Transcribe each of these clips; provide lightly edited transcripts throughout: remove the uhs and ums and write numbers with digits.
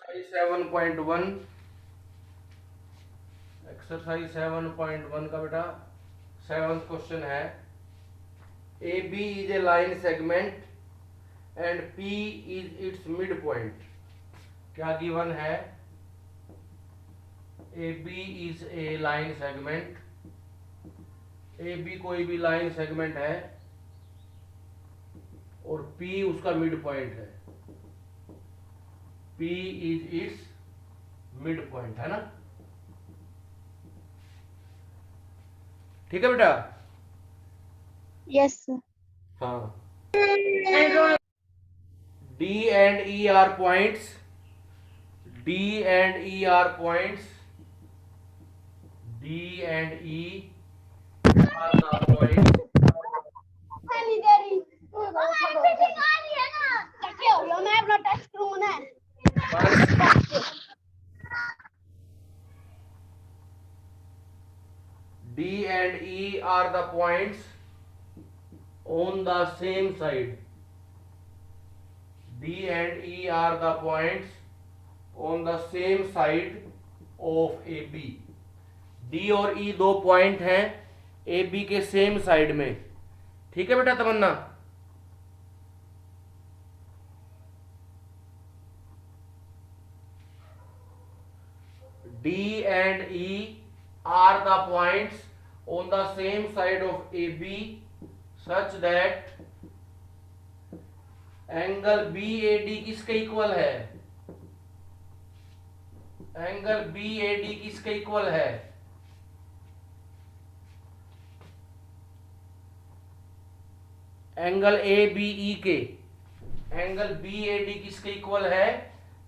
Exercise 7.1 exercise 7.1 का बेटा 7th question है A B is a line segment and P is its midpoint. क्या given है? A B is a line segment, A B कोई भी line segment है और पी उसका मिड पॉइंट है। P is its midpoint, है ना? ठीक है बेटा? Yes sir. हाँ। D and E are points, D and E are points, D and E are the points मैं अपना टेस्ट करूंगा ना। D and E are the points on the same side. D and E are the points on the same side of AB. D और E दो point हैं AB के same side में। ठीक है बेटा तमन्ना? D and E are the points on the same side of AB such that angle BAD किसके equal है? एंगल BAD किसके इक्वल है? एंगल ABE के। एंगल BAD किसके इक्वल है?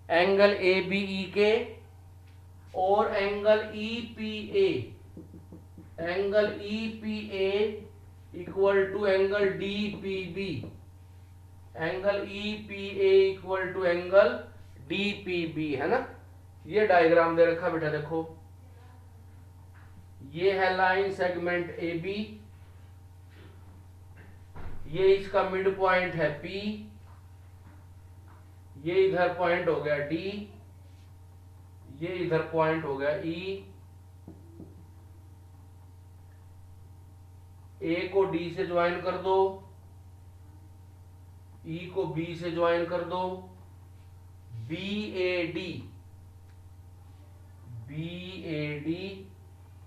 एंगल ABE के। और angle EPA, angle EPA equal to angle DPB, angle EPA equal to angle DPB, है ना? ये डायग्राम दे रखा बेटा, देखो ये है लाइन सेगमेंट AB, ये इसका मिड पॉइंट है P, ये इधर पॉइंट हो गया D, ये इधर पॉइंट हो गया E, A को D से ज्वाइन कर दो, E को B से ज्वाइन कर दो, BAD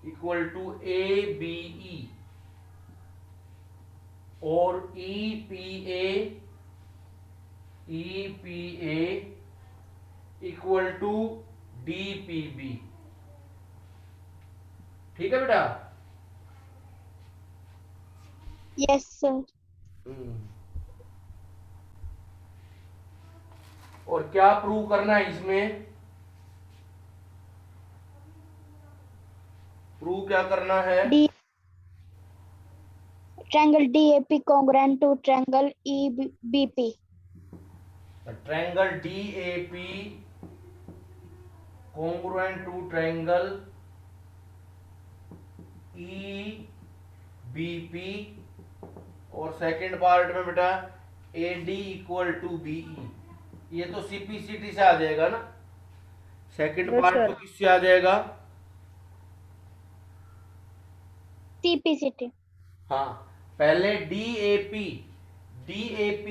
इक्वल टू ABE और EPA इक्वल टू DPB। ठीक है बेटा? Yes sir. और क्या प्रूव करना है इसमें? प्रूव क्या करना है? Triangle DAP congruent to triangle EBP. Triangle DAP congruent to triangle EBP और सेकंड पार्ट में बेटा AD इक्वल टू BE। ये तो CPCT से आ जाएगा ना? Second Yes, part sir. तो किससे आ जाएगा? CPCT. हाँ, पहले DAP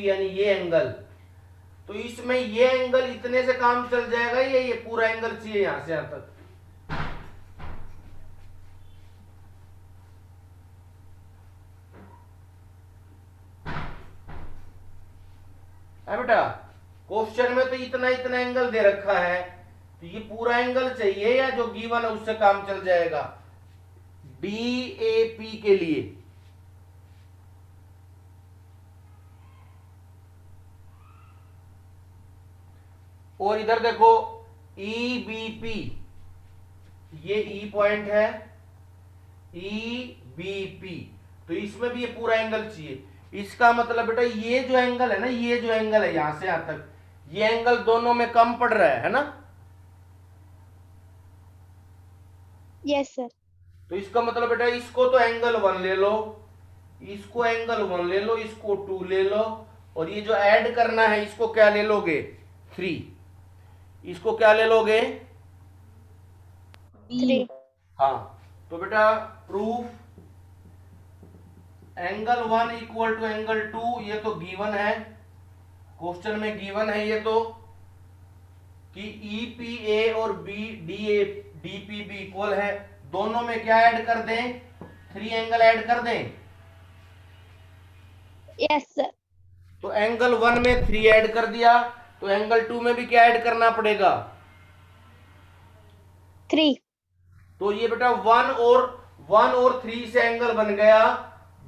यानी ये एंगल, तो इसमें ये एंगल इतने से काम चल जाएगा, ये पूरा एंगल चाहिए यहां से यहां तक। है बेटा? क्वेश्चन में तो इतना इतना एंगल दे रखा है, तो ये पूरा एंगल चाहिए या जो गिवन है उससे काम चल जाएगा? DAP के लिए और इधर देखो EBP, ये E पॉइंट है EBP, तो इसमें भी ये पूरा एंगल चाहिए। इसका मतलब बेटा ये जो एंगल है ना, ये जो एंगल है यहां से यहां तक, ये एंगल दोनों में कम पड़ रहा है ना? Yes sir. तो इसका मतलब बेटा इसको तो एंगल 1 ले लो, इसको एंगल 1 ले लो, इसको 2 ले लो, और ये जो ऐड करना है इसको क्या ले लोगे? 3। इसको क्या ले लोगे? 3. हाँ, तो बेटा proof angle 1 equal to angle 2, ये तो गिवन है, क्वेश्चन में गिवन है ये तो, कि EPA और DPB इक्वल है। दोनों में क्या ऐड कर दें? 3 एंगल ऐड कर दें। Yes, sir. तो एंगल 1 में 3 ऐड कर दिया, तो एंगल 2 में भी क्या ऐड करना पड़ेगा? 3. तो ये बेटा 1 और 3 से एंगल बन गया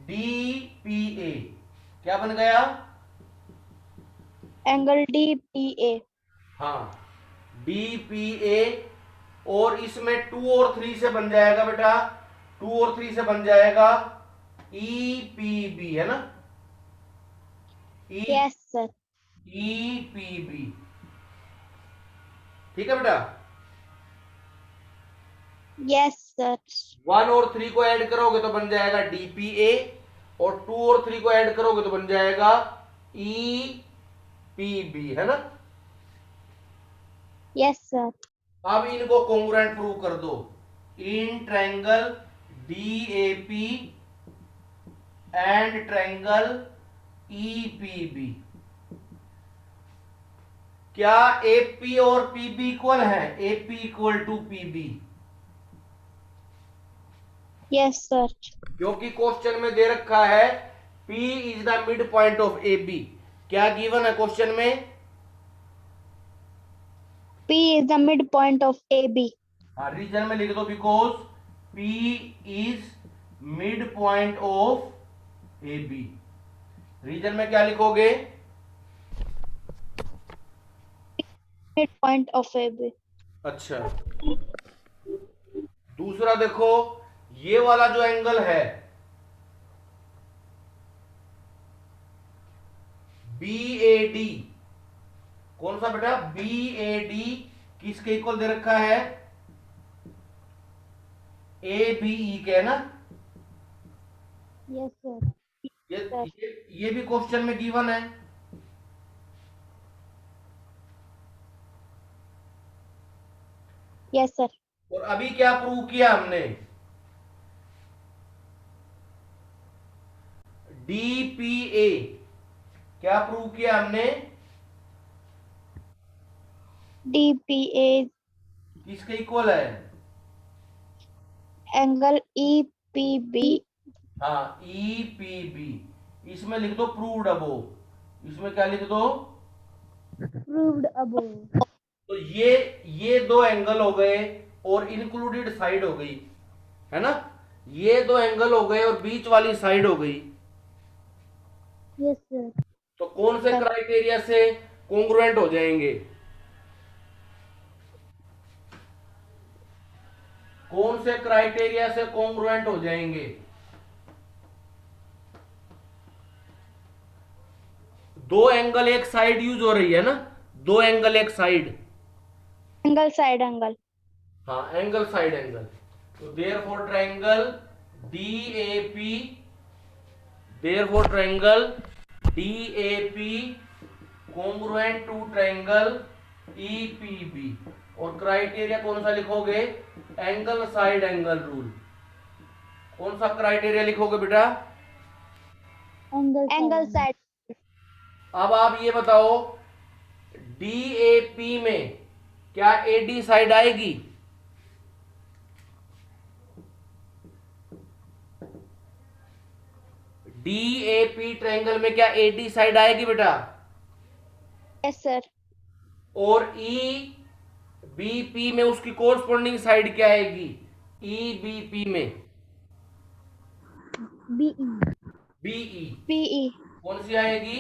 DPA। क्या बन गया? Angle DPA. हाँ, DPA। और इसमें 2 और 3 से बन जाएगा बेटा, 2 और 3 से बन जाएगा EPB, है ना? Yes, sir. EPB। ठीक है बेटा। Yes, sir. 1 और 3 को ऐड करोगे तो बन जाएगा DPA, और 2 और 3 को ऐड करोगे तो बन जाएगा EPB, है ना? Yes, sir. अब इनको कॉन्ग्रुएंट प्रूव कर दो। In triangle DAP and triangle EPB, क्या AP और PB इक्वल है? AP equal to PB, Yes, sir. क्योंकि क्वेश्चन में दे रखा है P is the midpoint of AB। क्या गिवन है क्वेश्चन में? P is the midpoint of AB. हाँ, रीजन में लिख दो, because P is midpoint of AB। रीजन में क्या लिखोगे? Midpoint of AB. अच्छा, दूसरा देखो, ये वाला जो एंगल है BAD, कौन सा बेटा? BAD किसके इक्वल दे रखा है? ABE के, है ना? Yes, sir. ये भी क्वेश्चन में गिवन है। Yes, sir. और अभी क्या प्रूव किया हमने? DPA क्या प्रूव किया हमने? DPA किसके इक्वल है? angle EPB. हाँ, EPB। इसमें लिख दो प्रूव्ड अबोव। इसमें क्या लिख दो? Proved above. तो ये दो एंगल हो गए और इंक्लूडेड साइड हो गई, है ना? ये दो एंगल हो गए और बीच वाली साइड हो गई। Yes, sir. तो कौन से क्राइटेरिया से कॉन्ग्रुएंट हो जाएंगे? कौन से क्राइटेरिया से कॉन्ग्रुएंट हो जाएंगे? दो एंगल एक साइड यूज हो रही है ना, दो एंगल एक साइड। Angle side angle. हाँ, एंगल साइड एंगल। तो therefore triangle DAP, therefore triangle DAP congruent to triangle EPB। और क्राइटेरिया कौन सा लिखोगे? Angle side angle rule. कौन सा क्राइटेरिया लिखोगे बेटा? Angle side. अब आप ये बताओ, DAP में क्या AD साइड आएगी? DAP ट्रायंगल में क्या AD साइड आएगी बेटा? Yes, sir. और EBP में उसकी कोरस्पॉन्डिंग साइड क्या आएगी? EBP में BE. BE PE. कौन सी आएगी?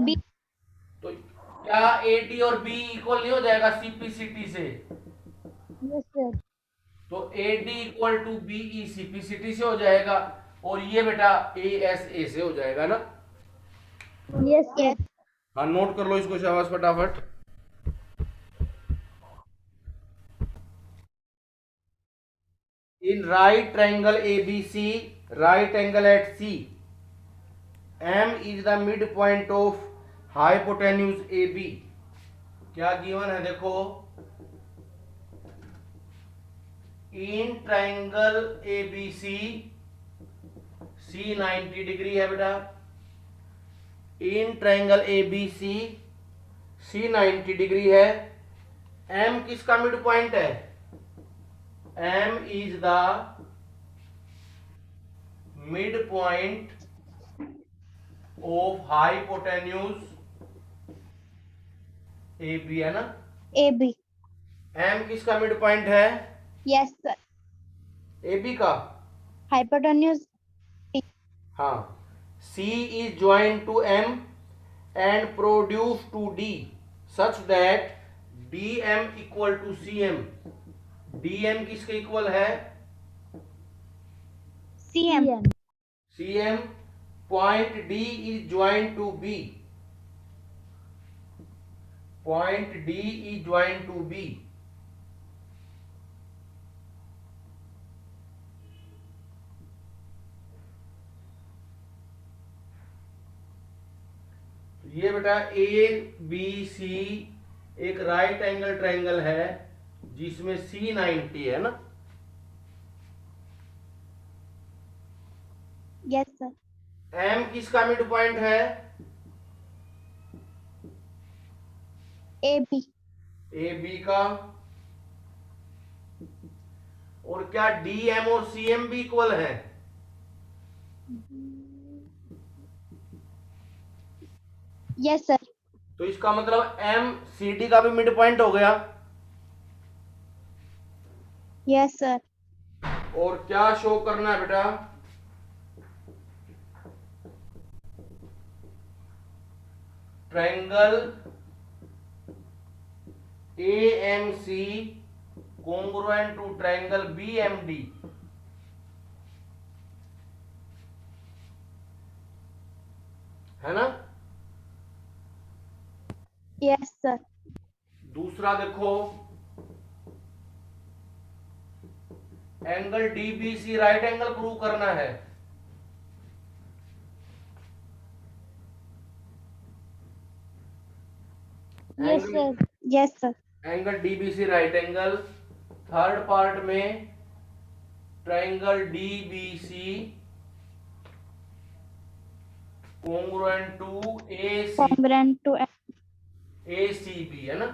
B. तो क्या AD और B इक्वल नहीं हो जाएगा CPCT से? Yes, sir. तो AD equal to BE CPCT से हो जाएगा, और ये बेटा ASA से हो जाएगा ना? Yes, sir. हाँ, नोट कर लो इसको शाबाश फटाफट। In right triangle ABC, right angle at C, M is the midpoint of hypotenuse AB क्या गिवन है देखो, in triangle A B C, C 90 degree है बेटा, in triangle A B C, C 90 degree है। एम किसका midpoint है? M is the midpoint of hypotenuse A B, है ना? AB. एम किसका मिड पॉइंट है? Yes, sir. ए बी का। Hypotenuse. हाँ, C is joined to M and produce to D such that DM equal to CM. DM किसके equal है? CM. CM. Point D is joined to B. Point D is joined to B. ये बेटा ए B सी एक right angle triangle है जिसमें सी 90 है ना? Yes, sir. M किसका मिड पॉइंट है? AB. ए बी का। और क्या डी एम और सी एम भी इक्वल है? Yes, sir. तो इसका मतलब एम सी डी का भी मिड पॉइंट हो गया। Yes, sir. और क्या शो करना है बेटा? Triangle A M C congruent टू ट्रायंगल बी एम डी, है ना? Yes, sir. दूसरा देखो, angle DBC right angle prove करना है। Yes, sir. Yes, sir. Angle DBC right angle. Third part में ट्रायंगल डीबीसी congruent टू A Congruent to. C B, है ना?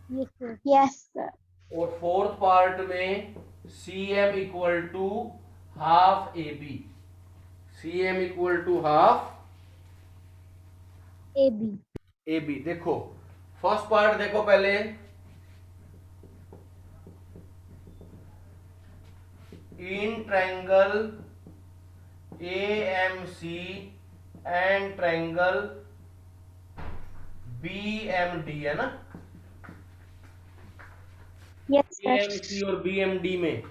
Yes, sir. Yes, sir. और फोर्थ पार्ट में C M equal to half A B, C M equal to half AB. A B. देखो first part देखो पहले, in triangle A M C and triangle B M D, है ना? Yes, ए sir. M C और B M D में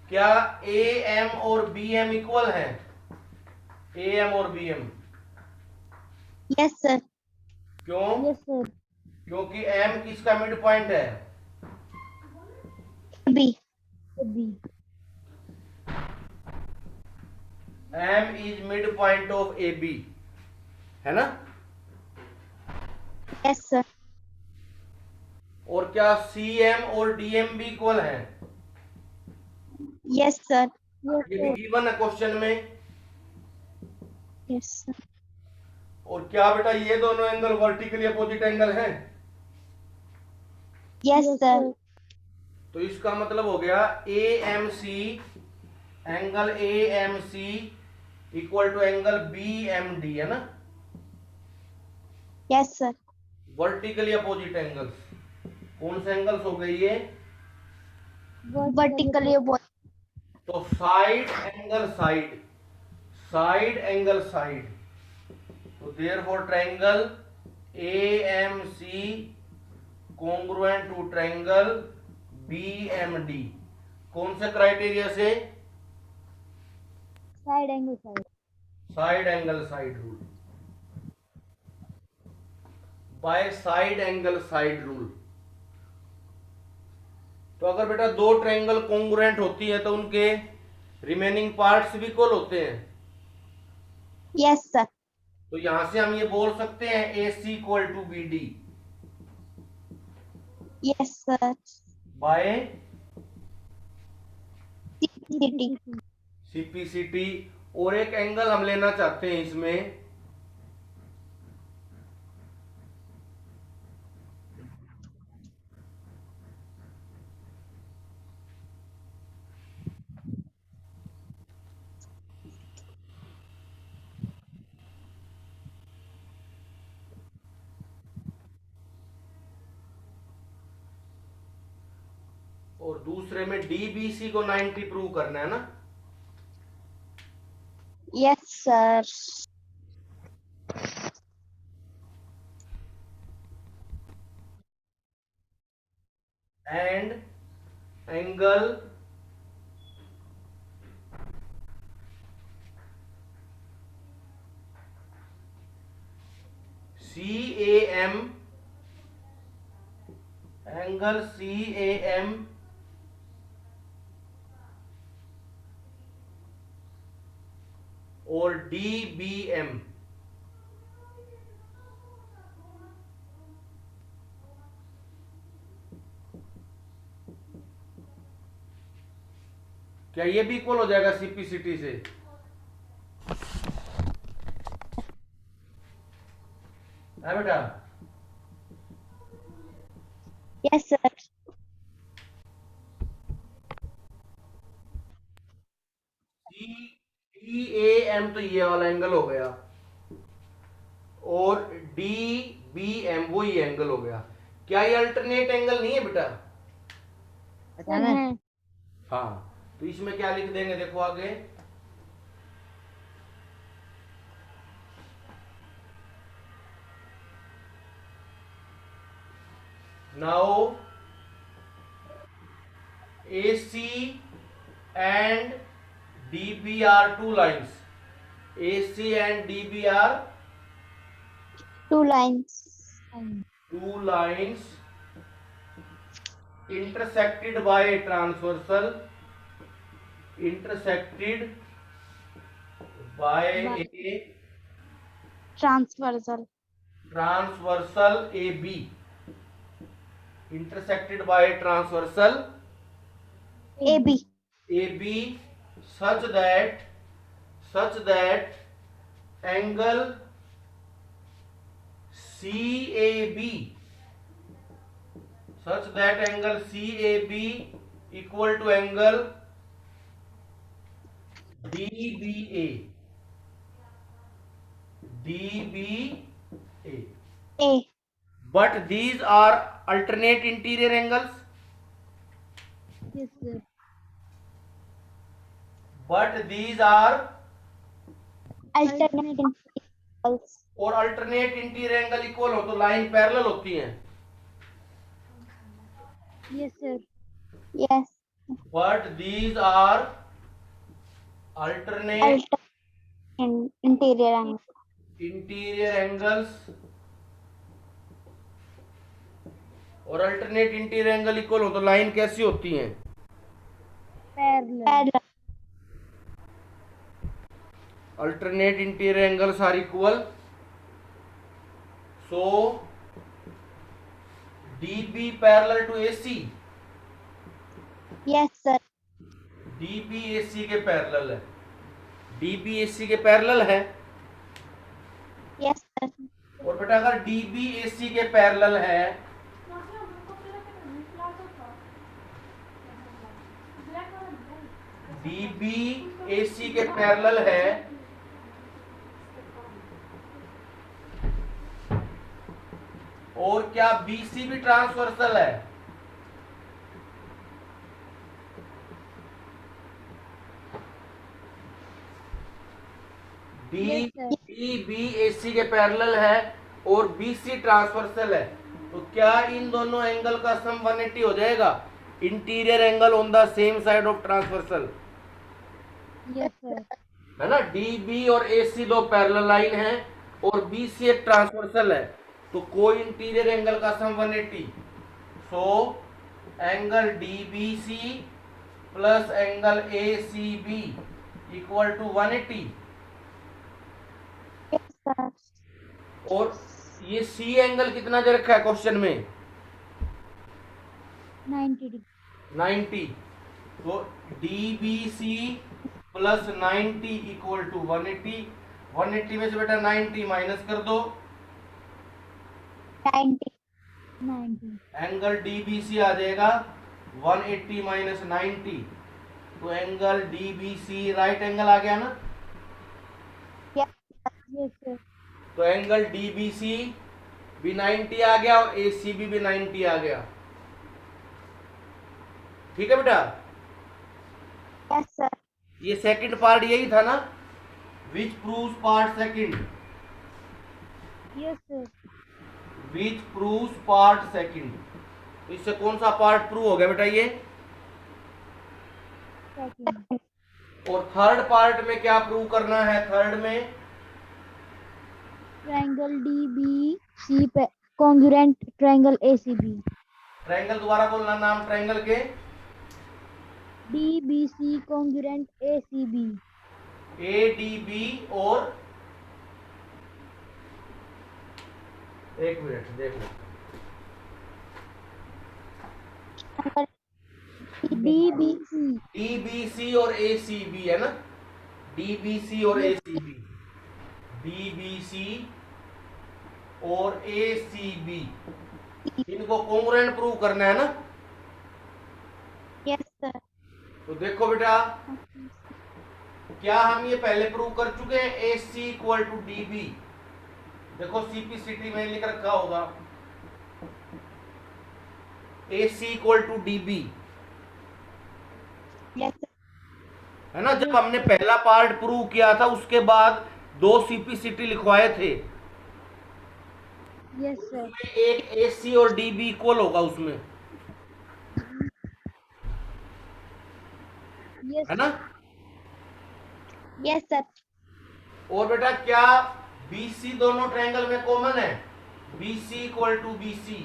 क्या A M और बी एम इक्वल है? ए एम और बी एम। Yes, sir. क्यों? Yes, sir. क्योंकि एम किसका मिड पॉइंट है? AB. AB. M is midpoint of A B, है ना? Yes, sir. और क्या सी एम और डी एम भी इक्वल है? Yes, sir. ये भी गिवन है क्वेश्चन में। Yes, sir. और क्या बेटा ये दोनों एंगल वर्टिकली अपोजिट एंगल हैं? Yes, sir. तो इसका मतलब हो गया A M C, angle A M C equal to angle B M D, है ना? Yes, sir. Vertically opposite angles. कौन से एंगल्स हो गए ये? Vertically opposite. तो side angle side, side angle side. तो therefore triangle A M C congruent to triangle B M D, कौन से क्राइटेरिया से? Side angle side. Side angle side rule, bye side angle side rule. तो अगर बेटा दो triangle congruent होती है तो उनके रिमेनिंग पार्ट्स भी इक्वल होते हैं। Yes, sir. तो यहां से हम ये बोल सकते हैं A C equal to B D Yes, sir. By CPCT. CPCT. और एक एंगल हम लेना चाहते हैं इसमें, और दूसरे में डीबीसी को 90 प्रूव करना है ना। Yes, sir. And angle C A M, angle C A M और डी बी एम क्या ये भी इक्वल हो जाएगा सीपीसीटी से? है बेटा? Yes, sir. D A M तो ये वाला एंगल हो गया और डी बी एम वो ही एंगल हो गया। क्या ये अल्टरनेट एंगल नहीं है बेटा? Mhm. हाँ, तो इसमें क्या लिख देंगे देखो आगे, now AC and DB are two lines. AC and DB are Two lines. two lines intersected by a transversal, intersected by a Transversal. transversal AB, intersected by a transversal AB. AB such that angle CAB, such that angle CAB equal to angle DBA, DBA. A. But these are alternate interior angles. Yes, sir. But these are Alternate intervals. और alternate interior angle equal हो तो line parallel होती हैं। Yes, sir. Yes. But these are alternate Interior angle. Interior angles और alternate interior angle equal हो तो line कैसी होती हैं? Parallel. Alternate interior angles are equal, so DB parallel to AC, Yes, sir. DB AC के parallel है, DB AC के parallel है। Yes, sir. और बेटा अगर DB AC के पैरेलल है DB AC के पैरेलल है और क्या BC भी ट्रांसवर्सल है? Yes, sir. DBAC के पैरेलल है और BC ट्रांसवर्सल है, तो क्या इन दोनों एंगल का सम 180 हो जाएगा? Interior angle on the same side of transversal, Yes, sir. है ना। DB और AC दो पैरेलल लाइन है और BC एक ट्रांसवर्सल है, तो कोई इंटीरियर एंगल का sum 180। So angle DBC plus angle ACB equal to 180। sir. और ये सी एंगल कितना दे रखा है क्वेश्चन में? 90 degree. 90। तो DBC प्लस 90 इक्वल टू 180। 180 में से बेटा 90 माइनस कर दो, 90. 90. एंगल DBC आ जाएगा 180 माइनस 90, तो एंगल DBC राइट एंगल आ गया ना। Yes, yes, sir. तो एंगल DBC भी 90 आ गया और ACB भी 90 आ गया। ठीक है बेटा, Yes, sir. ये सेकंड पार्ट यही था ना, which proves part second, Yes, sir. Which proves part second. इससे कौन सा पार्ट प्रूव हो गया बेटा ये? Second. और थर्ड पार्ट में क्या प्रूव करना है? थर्ड में Triangle DBC congruent triangle ACB. Triangle, दोबारा बोलना नाम ट्रायंगल के। DBC congruent ACB. ADB और एक मिनट देख लो, DBC. DBC और ACB है ना, DBC और ACB, DBC और ACB, इनको कॉन्ग्रुएंट प्रूव करना है ना। Yes, sir. तो देखो बेटा, क्या हम ये पहले प्रूव कर चुके हैं? AC इक्वल टू DB, देखो CPCT में लिख रखा होगा AC equal to DB, Yes, sir. है ना। जब हमने पहला पार्ट प्रूव किया था उसके बाद 2 CPCT लिखवाए थे, Yes, sir. उसमें एक AC और DB इक्वल होगा उसमें, Yes. है ना। Yes, sir. और बेटा क्या BC दोनों ट्रायंगल में कॉमन है? BC equal to BC,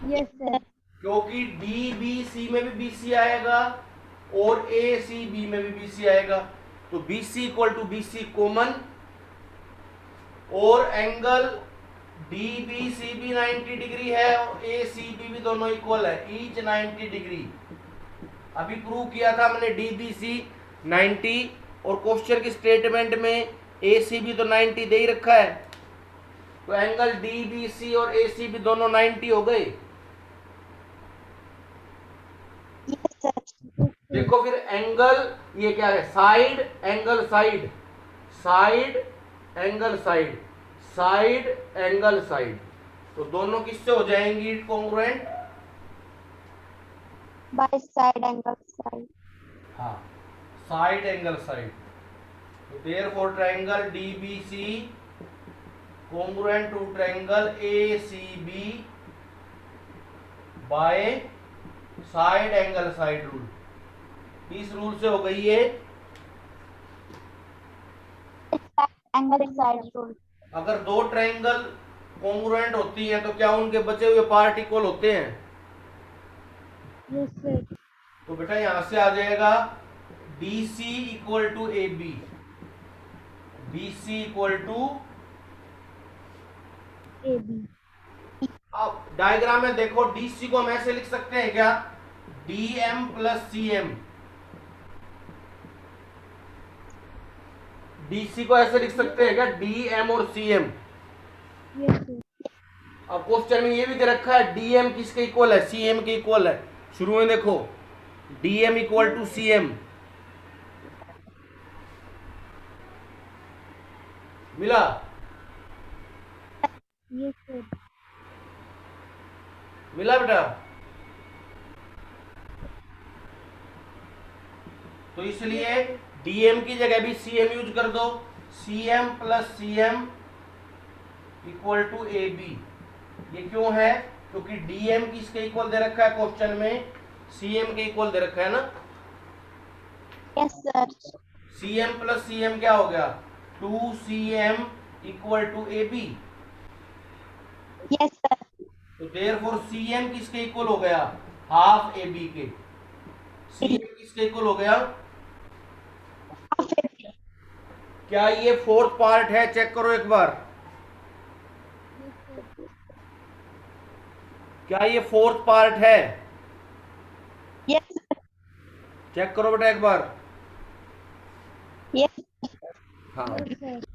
Yes, sir. क्योंकि DBC में भी BC आएगा और ACB में भी BC आएगा, तो BC equal to BC common, और एंगल DBC भी 90 डिग्री है और ACB भी दोनों इक्वल है, ईच 90 डिग्री। अभी प्रूव किया था हमने DBC 90, और क्वेश्चन की स्टेटमेंट में ACB तो 90 दे ही रखा है, तो एंगल DBC और ACB दोनों 90 हो गए। Yes, sir. देखो फिर एंगल ये क्या है? Side angle side, side angle side, side angle side, तो दोनों किससे हो जाएंगी congruent? By side angle side. हाँ, साइड एंगल साइड। तो therefore triangle DBC congruent to triangle ACB by side angle side rule. इस रूल से हो गई है, Angle side rule. अगर 2 ट्रायंगल कॉन्ग्रुएंट होती हैं तो क्या उनके बचे हुए पार्ट इक्वल होते हैं? Yes, sir. तो बेटा यहां से आ जाएगा BC equal to AB, BC equal to, AB. अब डायग्राम में देखो DC को हम ऐसे लिख सकते हैं क्या? DM प्लस CM, DC को ऐसे लिख सकते हैं क्या? DM और CM। Yes, sir. अब क्वेश्चन में ये भी दे रखा है DM किसके इक्वल है? CM के इक्वल है। शुरू में देखो DM इक्वल टू CM, मिला? Yes, sir. मिला बेटा? तो इसलिए DM की जगह भी CM यूज कर दो, CM plus CM equal to AB। ये क्यों है? क्योंकि DM किसके इक्वल दे रखा है क्वेश्चन में? CM के इक्वल दे रखा है ना। Yes, sir. CM plus CM क्या हो गया? 2CM equal to AB। Yes, sir. तो देयरफॉर CM किसके इक्वल हो गया? हाफ AB के। CM किसके इक्वल हो गया? क्या ये फोर्थ पार्ट है? चेक करो एक बार, क्या ये फोर्थ पार्ट है? Yes, चेक करो बेटा एक बार। yes, हाँ, sir.